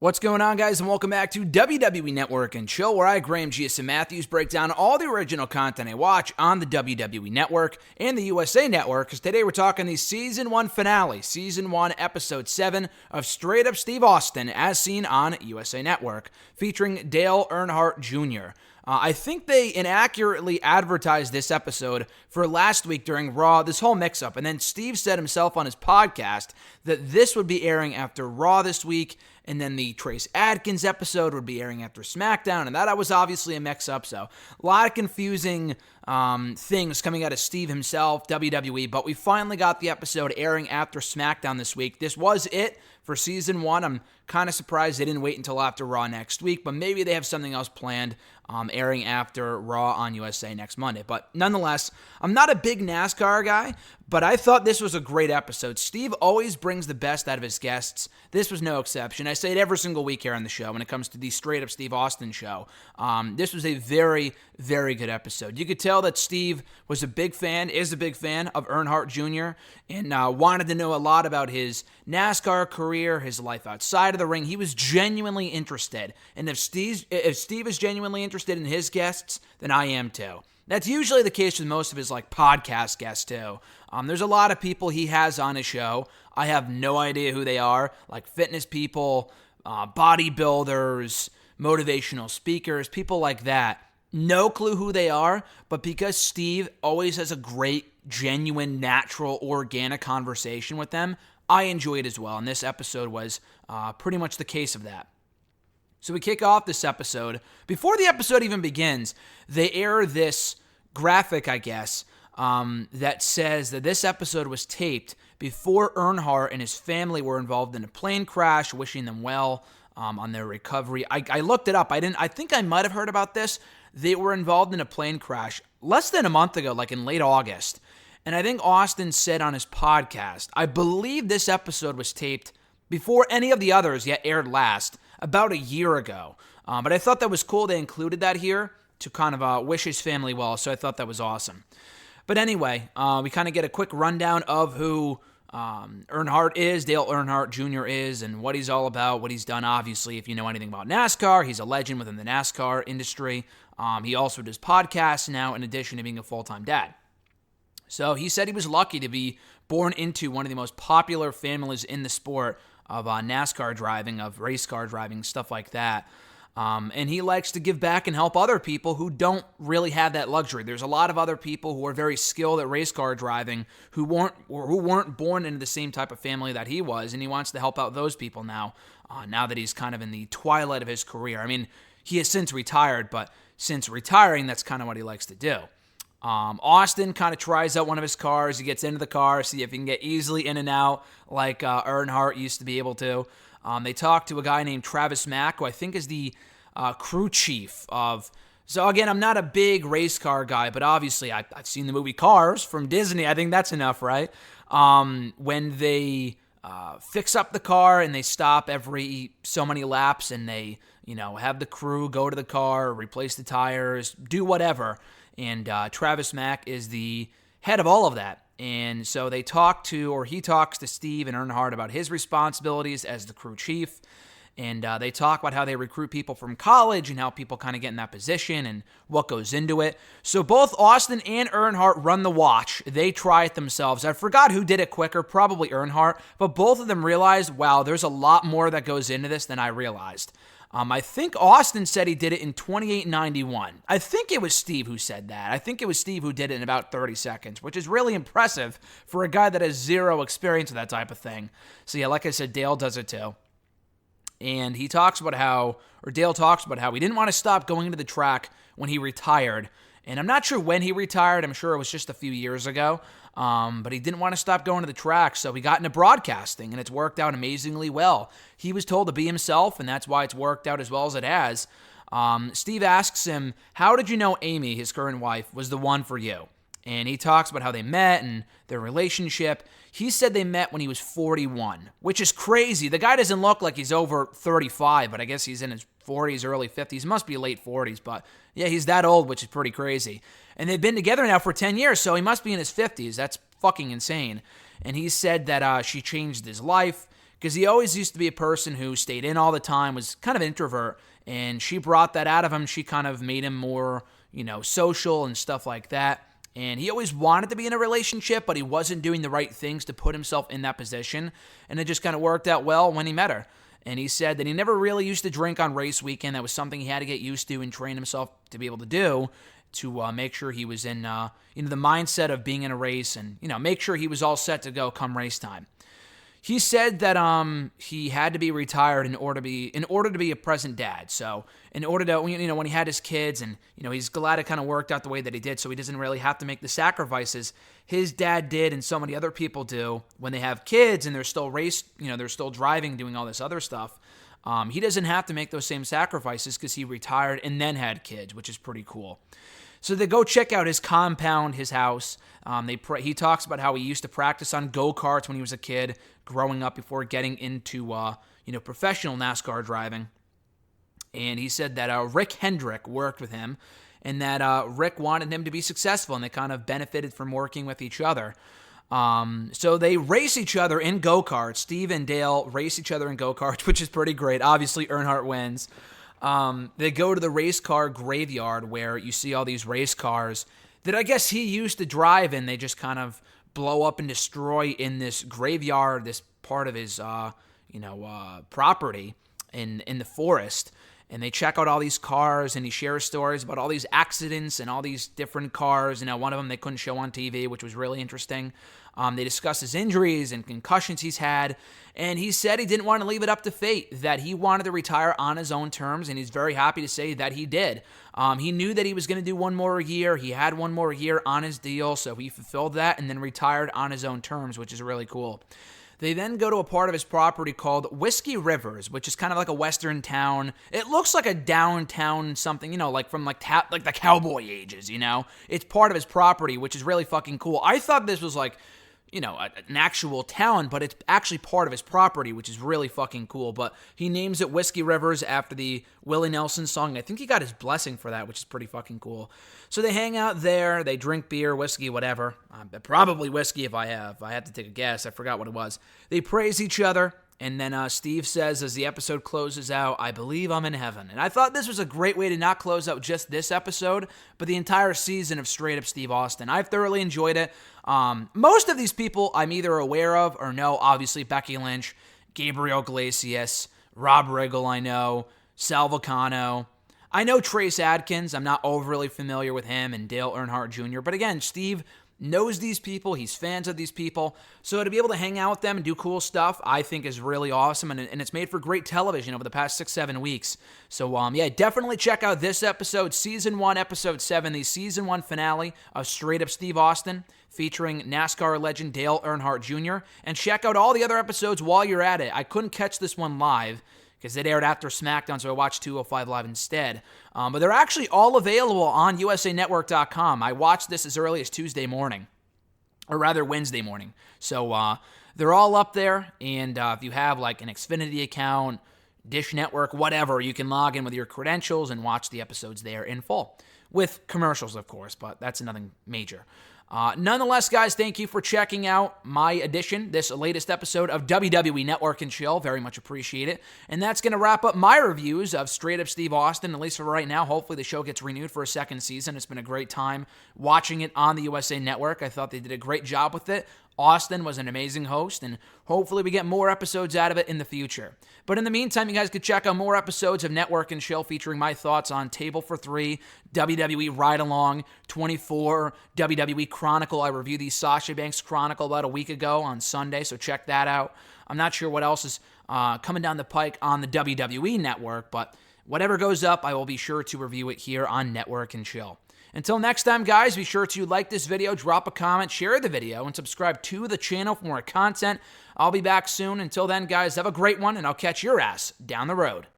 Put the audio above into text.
What's going on, guys, and welcome back to WWE Network and Chill, where I, Graham G.S. Matthews, break down all the original content I watch on the WWE Network and the USA Network, because today we're talking the Season 1 finale, Season 1, Episode 7 of Straight Up Steve Austin, as seen on USA Network, featuring Dale Earnhardt Jr. I think they inaccurately advertised this episode for last week during Raw, this whole mix-up, and then Steve said himself on his podcast that this would be airing after Raw this week, and then the Trace Adkins episode would be airing after SmackDown, and that was obviously a mix-up, so a lot of confusing things coming out of Steve himself, WWE, but we finally got the episode airing after SmackDown this week. This was it for Season 1. I'm kind of surprised they didn't wait until after Raw next week, but maybe they have something else planned airing after Raw on USA next Monday. But nonetheless, I'm not a big NASCAR guy, but I thought this was a great episode. Steve always brings the best out of his guests. This was no exception. I say it every single week here on the show when it comes to the Straight Up Steve Austin show. This was a very, very good episode. You could tell that Steve was a big fan, is a big fan of Earnhardt Jr., and wanted to know a lot about his NASCAR career, his life outside of the ring. He was genuinely interested. And if Steve is genuinely interested in his guests, then I am too. That's usually the case with most of his podcast guests too. There's a lot of people he has on his show. I have no idea who they are, like fitness people, bodybuilders, motivational speakers, people like that. No clue who they are, but because Steve always has a great, genuine, natural, organic conversation with them, I enjoy it as well, and this episode was pretty much the case of that. So we kick off this episode. Before the episode even begins, they air this graphic, I guess, that says that this episode was taped before Earnhardt and his family were involved in a plane crash, wishing them well on their recovery. I looked it up. I think I might have heard about this. They were involved in a plane crash less than a month ago, like in late August. And I think Austin said on his podcast, I believe this episode was taped before any of the others yet aired last, about a year ago. But I thought that was cool. They included that here to kind of wish his family well, so I thought that was awesome. But anyway, we kind of get a quick rundown of who Earnhardt is, Dale Earnhardt Jr. is, and what he's all about, what he's done. Obviously, if you know anything about NASCAR, he's a legend within the NASCAR industry. He also does podcasts now, in addition to being a full-time dad. So he said he was lucky to be born into one of the most popular families in the sport of NASCAR driving, of race car driving, stuff like that. And he likes to give back and help other people who don't really have that luxury. There's a lot of other people who are very skilled at race car driving who weren't born into the same type of family that he was, and he wants to help out those people now that he's kind of in the twilight of his career. I mean, he has since retired, but since retiring, that's kind of what he likes to do. Austin kind of tries out one of his cars. He gets into the car, see if he can get easily in and out like Earnhardt used to be able to. They talk to a guy named Travis Mack, who I think is the crew chief of... So again, I'm not a big race car guy, but obviously I've seen the movie Cars from Disney. I think that's enough, right? When they fix up the car and they stop every so many laps and they, have the crew go to the car, replace the tires, do whatever. And Travis Mack is the head of all of that. And so he talks to Steve and Earnhardt about his responsibilities as the crew chief. And they talk about how they recruit people from college and how people kind of get in that position and what goes into it. So both Austin and Earnhardt run the watch. They try it themselves. I forgot who did it quicker, probably Earnhardt. But both of them realized, wow, there's a lot more that goes into this than I realized. I think Austin said he did it in 28.91. I think it was Steve who said that. I think it was Steve who did it in about 30 seconds, which is really impressive for a guy that has zero experience with that type of thing. So yeah, like I said, Dale does it too. And Dale talks about how he didn't want to stop going into the track when he retired. And I'm not sure when he retired. I'm sure it was just a few years ago. But he didn't want to stop going to the track, so he got into broadcasting, and it's worked out amazingly well. He was told to be himself, and that's why it's worked out as well as it has. Steve asks him, how did you know Amy, his current wife, was the one for you? And he talks about how they met and their relationship. He said they met when he was 41, which is crazy. The guy doesn't look like he's over 35, but I guess he's in his 40s, early 50s. Must be late 40s, but yeah, he's that old, which is pretty crazy. And they've been together now for 10 years, so he must be in his 50s. That's fucking insane. And he said that she changed his life, because he always used to be a person who stayed in all the time, was kind of an introvert, and she brought that out of him. She kind of made him more, social and stuff like that. And he always wanted to be in a relationship, but he wasn't doing the right things to put himself in that position. And it just kind of worked out well when he met her. And he said that he never really used to drink on race weekend. That was something he had to get used to and train himself to be able to do, to make sure he was in the mindset of being in a race, and make sure he was all set to go come race time. He said that he had to be retired in order to be a present dad. So in order to, when he had his kids, and he's glad it kind of worked out the way that he did, so he doesn't really have to make the sacrifices his dad did and so many other people do when they have kids and they're still they're still driving, doing all this other stuff. He doesn't have to make those same sacrifices because he retired and then had kids, which is pretty cool. So they go check out his compound, his house. He talks about how he used to practice on go-karts when he was a kid, growing up before getting into professional NASCAR driving. And he said that Rick Hendrick worked with him, and that Rick wanted him to be successful, and they kind of benefited from working with each other. So they race each other in go-karts. Steve and Dale race each other in go-karts, which is pretty great. Obviously, Earnhardt wins. They go to the race car graveyard where you see all these race cars that I guess he used to drive in. They just kind of blow up and destroy in this graveyard, this part of his, property in the forest. And they check out all these cars, and he shares stories about all these accidents and all these different cars. One of them they couldn't show on TV, which was really interesting. They discuss his injuries and concussions he's had, and he said he didn't want to leave it up to fate, that he wanted to retire on his own terms, and he's very happy to say that he did. He knew that he was going to do one more year. He had one more year on his deal, so he fulfilled that and then retired on his own terms, which is really cool. They then go to a part of his property called Whiskey Rivers, which is kind of like a western town. It looks like a downtown something, like from like the cowboy ages, It's part of his property, which is really fucking cool. I thought this was like, an actual town, but it's actually part of his property, which is really fucking cool. But he names it Whiskey Rivers after the Willie Nelson song. I think he got his blessing for that, which is pretty fucking cool. So they hang out there, they drink beer, whiskey, whatever. Probably whiskey if I had to take a guess. I forgot what it was. They praise each other, and then Steve says as the episode closes out, "I believe I'm in heaven." And I thought this was a great way to not close out just this episode, but the entire season of Straight Up Steve Austin. I've thoroughly enjoyed it. Most of these people I'm either aware of or know. Obviously, Becky Lynch, Gabriel Iglesias, Rob Riggle, I know, Sal Vulcano. I know Trace Adkins. I'm not overly familiar with him, and Dale Earnhardt Jr. But again, Steve knows these people. He's fans of these people. So to be able to hang out with them and do cool stuff, I think is really awesome. And it's made for great television over the past 6-7 weeks. So, definitely check out this episode, Season 1, Episode 7, the Season 1 finale of Straight Up Steve Austin, featuring NASCAR legend Dale Earnhardt Jr. And check out all the other episodes while you're at it. I couldn't catch this one live because it aired after SmackDown, so I watched 205 Live instead. But they're actually all available on USANetwork.com. I watched this as early as Tuesday morning, or rather Wednesday morning. So they're all up there, and if you have like an Xfinity account, Dish Network, whatever, you can log in with your credentials and watch the episodes there in full. With commercials, of course, but that's nothing major. Nonetheless, guys, thank you for checking out my edition, this latest episode of WWE Network and Chill. Very much appreciate it. And that's going to wrap up my reviews of Straight Up Steve Austin, at least for right now. Hopefully the show gets renewed for a second season. It's been a great time watching it on the USA Network. I thought they did a great job with it. Austin was an amazing host, and hopefully we get more episodes out of it in the future. But in the meantime, you guys could check out more episodes of Network and Chill featuring my thoughts on Table for 3, WWE Ride Along, 24, WWE Chronicle. I reviewed the Sasha Banks Chronicle about a week ago on Sunday, so check that out. I'm not sure what else is coming down the pike on the WWE Network, but whatever goes up, I will be sure to review it here on Network and Chill. Until next time, guys, be sure to like this video, drop a comment, share the video, and subscribe to the channel for more content. I'll be back soon. Until then, guys, have a great one, and I'll catch your ass down the road.